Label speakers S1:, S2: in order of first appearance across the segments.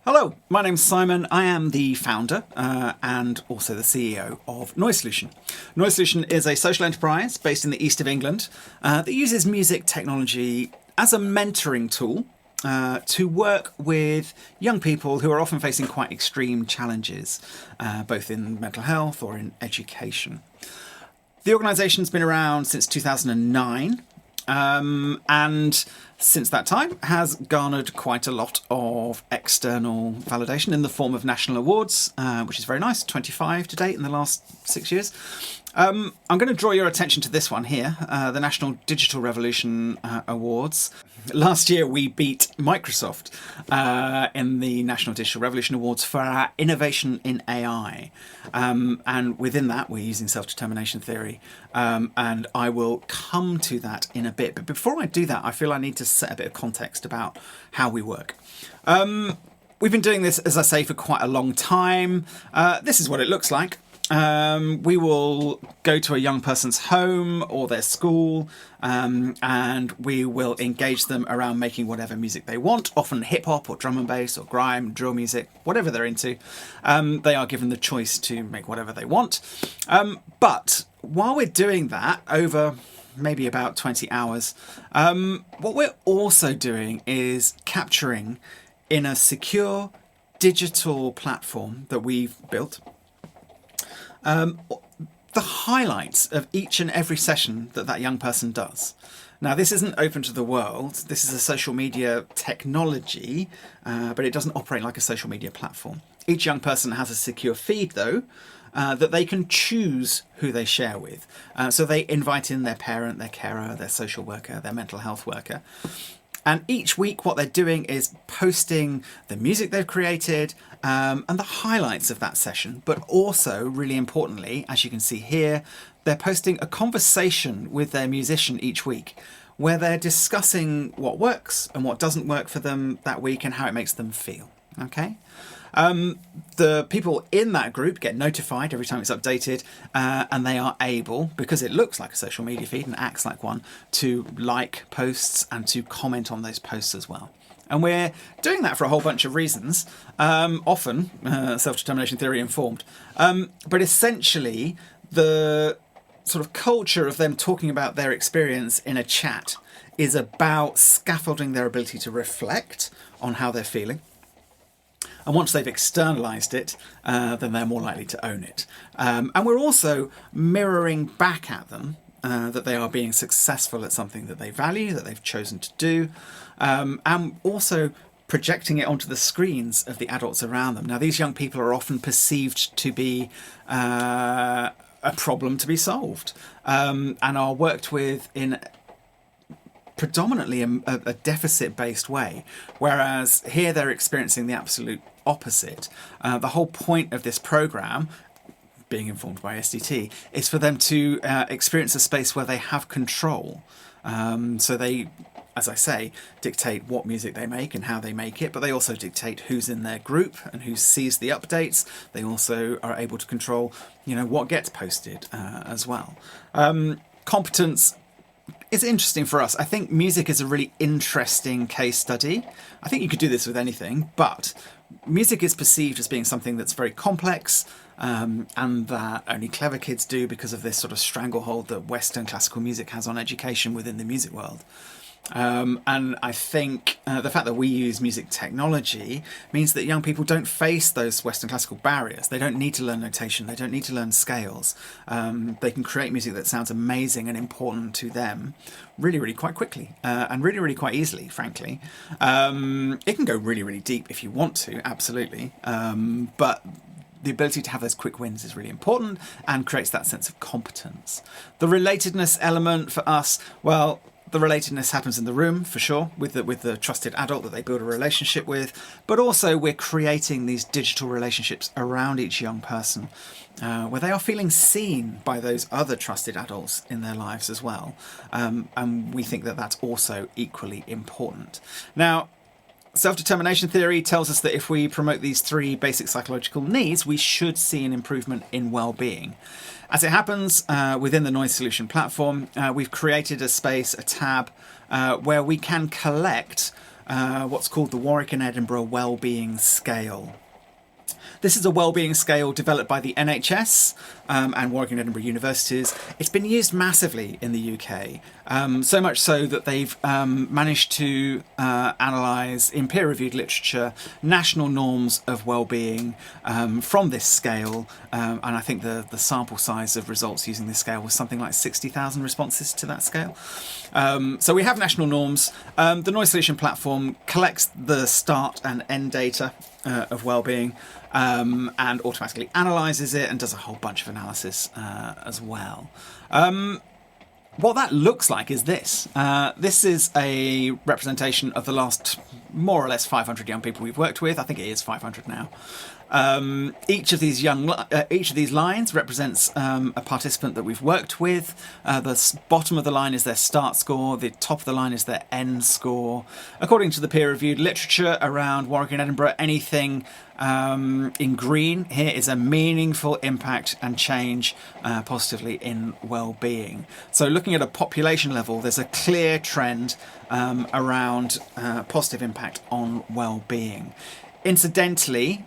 S1: Hello, my name's Simon. I am the founder and also the CEO of Noise Solution. Noise Solution is a social enterprise based in the east of England that uses music technology as a mentoring tool to work with young people who are often facing quite extreme challenges, both in mental health or in education. The organisation's been around since 2009. And since that time has garnered quite a lot of external validation in the form of national awards, which is very nice, 25 to date in the last 6 years. I'm going to draw your attention to this one here, the National Digital Revolution Awards. Last year we beat Microsoft in the National Digital Revolution Awards for our innovation in AI. And within that we're using self-determination theory. And I will come to that in a bit. But before I do that, I feel I need to set a bit of context about how we work. We've been doing this, as I say, for quite a long time. This is what it looks like. We will go to a young person's home or their school, and we will engage them around making whatever music they want, often hip hop or drum and bass or grime, drill music, whatever they're into. They are given the choice to make whatever they want. But while we're doing that over maybe about 20 hours, what we're also doing is capturing in a secure digital platform that we've built the highlights of each and every session that young person does. Now, this isn't open to the world. This is a social media technology, but it doesn't operate like a social media platform. Each young person has a secure feed, though, that they can choose who they share with. So they invite in their parent, their carer, their social worker, their mental health worker. And each week what they're doing is posting the music they've created and the highlights of that session. But also, really importantly, as you can see here, they're posting a conversation with their musician each week where they're discussing what works and what doesn't work for them that week and how it makes them feel. Okay? The people in that group get notified every time it's updated, and they are able, because it looks like a social media feed and acts like one, to like posts and to comment on those posts as well. And we're doing that for a whole bunch of reasons, often self-determination theory informed. But essentially, the sort of culture of them talking about their experience in a chat is about scaffolding their ability to reflect on how they're feeling. And once they've externalized it, then they're more likely to own it. And we're also mirroring back at them that they are being successful at something that they value, that they've chosen to do, and also projecting it onto the screens of the adults around them. Now, these young people are often perceived to be a problem to be solved, and are worked with in predominantly a deficit-based way, whereas here they're experiencing the absolute opposite. The whole point of this program, being informed by SDT, is for them to experience a space where they have control. So they, as I say, dictate what music they make and how they make it, but they also dictate who's in their group and who sees the updates. They also are able to control, what gets posted as well. Competence is interesting for us. I think music is a really interesting case study. I think you could do this with anything, but music is perceived as being something that's very complex, and that only clever kids do because of this sort of stranglehold that Western classical music has on education within the music world. And I think the fact that we use music technology means that young people don't face those Western classical barriers. They don't need to learn notation. They don't need to learn scales. They can create music that sounds amazing and important to them really, really quite quickly, and really, really quite easily, frankly. It can go really, really deep if you want to, absolutely. But the ability to have those quick wins is really important and creates that sense of competence. The relatedness element for us, well, the relatedness happens in the room, for sure, with the trusted adult that they build a relationship with, but also we're creating these digital relationships around each young person where they are feeling seen by those other trusted adults in their lives as well. And we think that that's also equally important. Now, self-determination theory tells us that if we promote these three basic psychological needs, we should see an improvement in well-being. As it happens, within the Noise Solution platform, we've created a space, a tab, where we can collect what's called the Warwick and Edinburgh Wellbeing Scale. This is a wellbeing scale developed by the NHS and Warwick and Edinburgh universities. It's been used massively in the UK, so much so that they've managed to analyse in peer-reviewed literature national norms of wellbeing from this scale, and I think the sample size of results using this scale was something like 60,000 responses to that scale. So we have national norms. The Noise Solution platform collects the start and end data of wellbeing, and automatically analyses it and does a whole bunch of analysis as well. What that looks like is this. This is a representation of the last more or less 500 young people we've worked with. I think it is 500 now. Each of these lines represents a participant that we've worked with. The bottom of the line is their start score. The top of the line is their end score. According to the peer-reviewed literature around Warwick and Edinburgh, anything in green here is a meaningful impact and change positively in well-being. So looking at a population level, there's a clear trend around positive impact on well-being. Incidentally,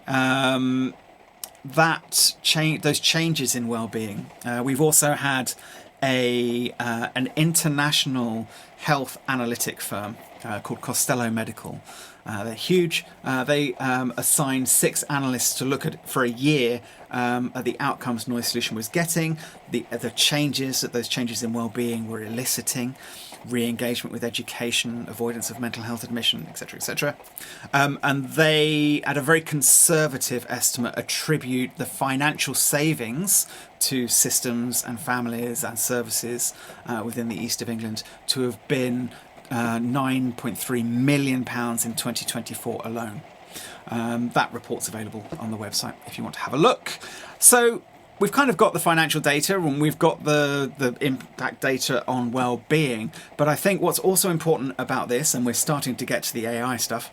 S1: those changes in well-being, we've also had an international health analytic firm called Costello Medical. They're huge. They assigned 6 analysts to look at for a year at the outcomes Noise Solution was getting, the changes that those changes in well-being were eliciting, re-engagement with education, avoidance of mental health admission, etc., etc. And they, at a very conservative estimate, attribute the financial savings to systems and families and services within the east of England to have been £9.3 million in 2024 alone. That report's available on the website if you want to have a look. So we've kind of got the financial data and we've got the impact data on well-being, but I think what's also important about this, and we're starting to get to the AI stuff,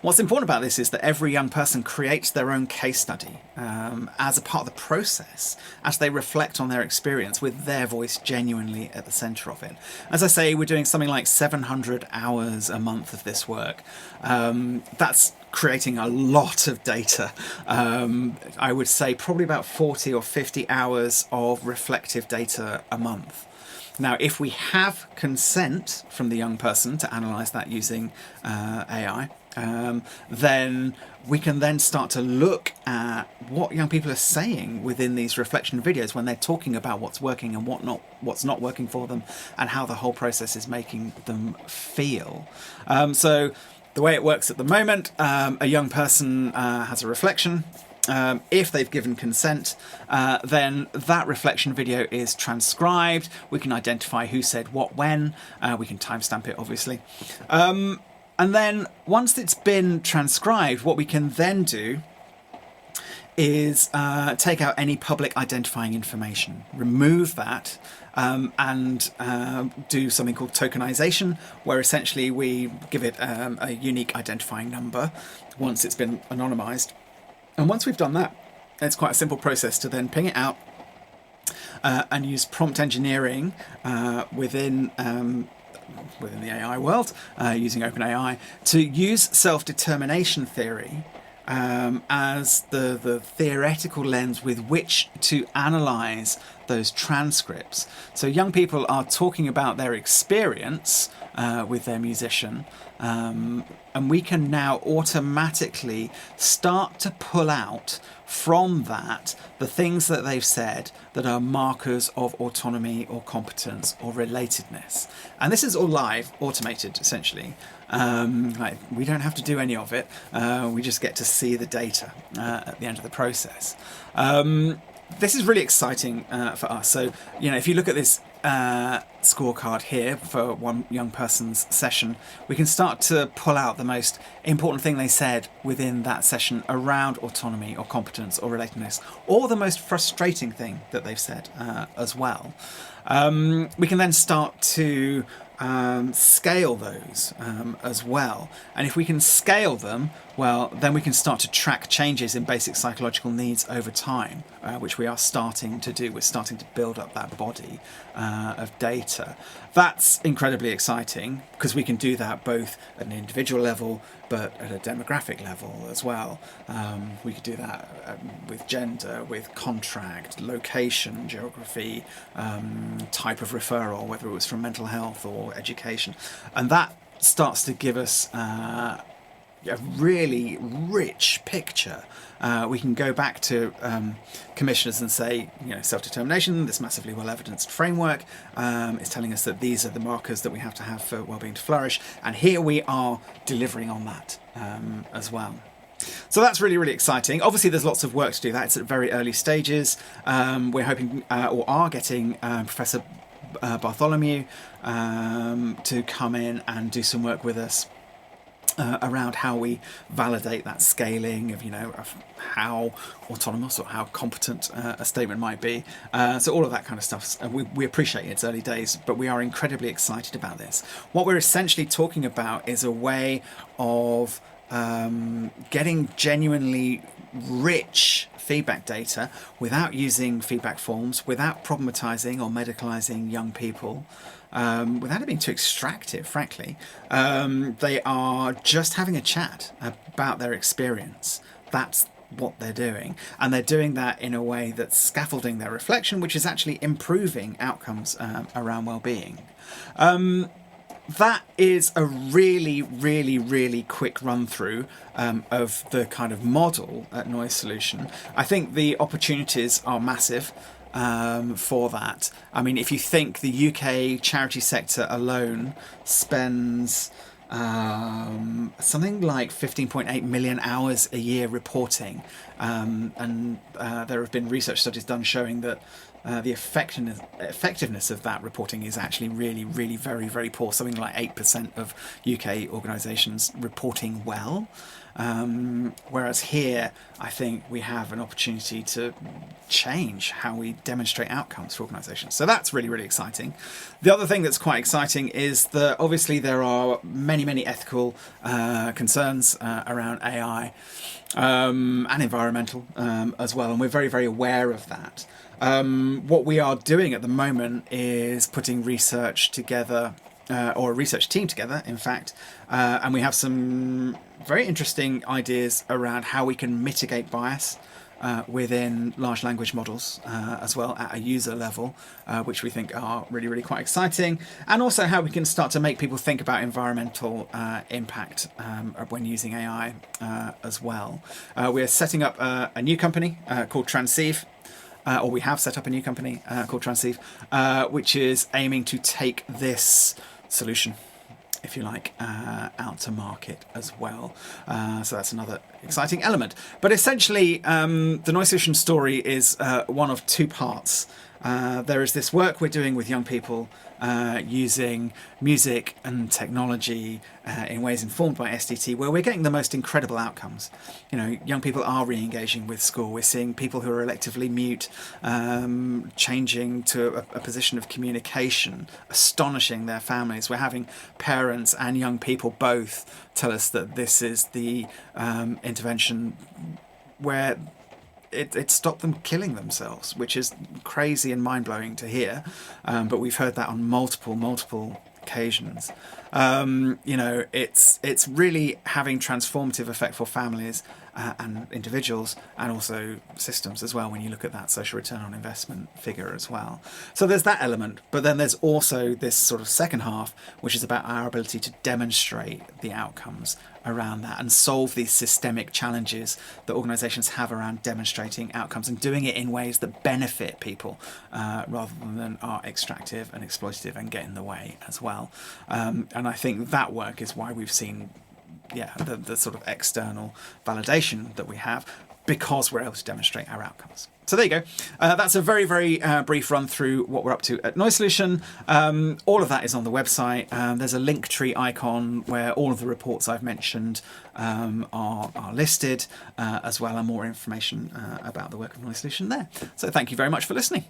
S1: what's important about this is that every young person creates their own case study as a part of the process as they reflect on their experience with their voice genuinely at the centre of it. As I say, we're doing something like 700 hours a month of this work. That's creating a lot of data. I would say probably about 40 or 50 hours of reflective data a month. Now, if we have consent from the young person to analyse that using AI, then we can then start to look at what young people are saying within these reflection videos when they're talking about what's working and what's not working for them, and how the whole process is making them feel. So the way it works at the moment, a young person has a reflection. If they've given consent, then that reflection video is transcribed. We can identify who said what when. We can timestamp it, obviously. And then once it's been transcribed, what we can then do is take out any public identifying information, remove that, and do something called tokenization, where essentially we give it a unique identifying number once it's been anonymized. And once we've done that, it's quite a simple process to then ping it out and use prompt engineering within the AI world, using OpenAI, to use self-determination theory as the theoretical lens with which to analyse those transcripts. So young people are talking about their experience with their musician, and we can now automatically start to pull out from that the things that they've said that are markers of autonomy or competence or relatedness. And this is all live, automated, essentially. We don't have to do any of it. We just get to see the data at the end of the process. This is really exciting for us. So, if you look at this scorecard here for one young person's session, we can start to pull out the most important thing they said within that session around autonomy or competence or relatedness, or the most frustrating thing that they've said as well. We can then start to scale those as well. And if we can scale them, well, then we can start to track changes in basic psychological needs over time, which we are starting to do. We're starting to build up that body of data. better. That's incredibly exciting because we can do that both at an individual level but at a demographic level as well. We could do that with gender, with contract, location, geography, type of referral, whether it was from mental health or education. And that starts to give us a really rich picture. We can go back to commissioners and say, self-determination, this massively well-evidenced framework is telling us that these are the markers that we have to have for well-being to flourish, and here we are delivering on that as well. So that's really, really exciting. Obviously, there's lots of work to do that. It's at very early stages. We're hoping, or are getting, Professor Bartholomew to come in and do some work with us around how we validate that scaling of how autonomous or how competent a statement might be. So all of that kind of stuff. We appreciate it's early days, but we are incredibly excited about this. What we're essentially talking about is a way of getting genuinely rich feedback data without using feedback forms, without problematizing or medicalizing young people, without it being too extractive, frankly. They are just having a chat about their experience. That's what they're doing. And they're doing that in a way that's scaffolding their reflection, which is actually improving outcomes around well-being. That is a really, really, really quick run through of the kind of model at Noise Solution. I think the opportunities are massive for that. I mean, if you think the UK charity sector alone spends something like 15.8 million hours a year reporting, and there have been research studies done showing that the effectiveness of that reporting is actually really, really very, very poor. Something like 8% of UK organisations reporting well. Whereas here, I think we have an opportunity to change how we demonstrate outcomes for organisations. So that's really, really exciting. The other thing that's quite exciting is that obviously there are many, many ethical concerns around AI and environmental as well. And we're very, very aware of that. What we are doing at the moment is putting research together, or a research team together, in fact, and we have some very interesting ideas around how we can mitigate bias within large language models as well at a user level, which we think are really, really quite exciting, and also how we can start to make people think about environmental impact when using AI as well. We're setting up a new company called Transceive. Or we have set up a new company called Transceive, which is aiming to take this solution, if you like, out to market as well. So that's another exciting element. But essentially, the Noise Solution story is one of two parts. There is this work we're doing with young people using music and technology in ways informed by SDT, where we're getting the most incredible outcomes. Young people are re-engaging with school. We're seeing people who are electively mute changing to a position of communication, astonishing their families. We're having parents and young people both tell us that this is the intervention where it stopped them killing themselves, which is crazy and mind-blowing to hear. But we've heard that on multiple occasions. It's really having transformative effect for families and individuals, and also systems as well, when you look at that social return on investment figure as well. So there's that element, but then there's also this sort of second half, which is about our ability to demonstrate the outcomes around that and solve these systemic challenges that organisations have around demonstrating outcomes and doing it in ways that benefit people rather than are extractive and exploitative and get in the way as well. And I think that work is why we've seen the sort of external validation that we have, because we're able to demonstrate our outcomes. So there you go. That's a very, very brief run through what we're up to at Noise Solution. All of that is on the website. There's a Linktree icon where all of the reports I've mentioned are listed, as well, and more information about the work of Noise Solution there. So thank you very much for listening.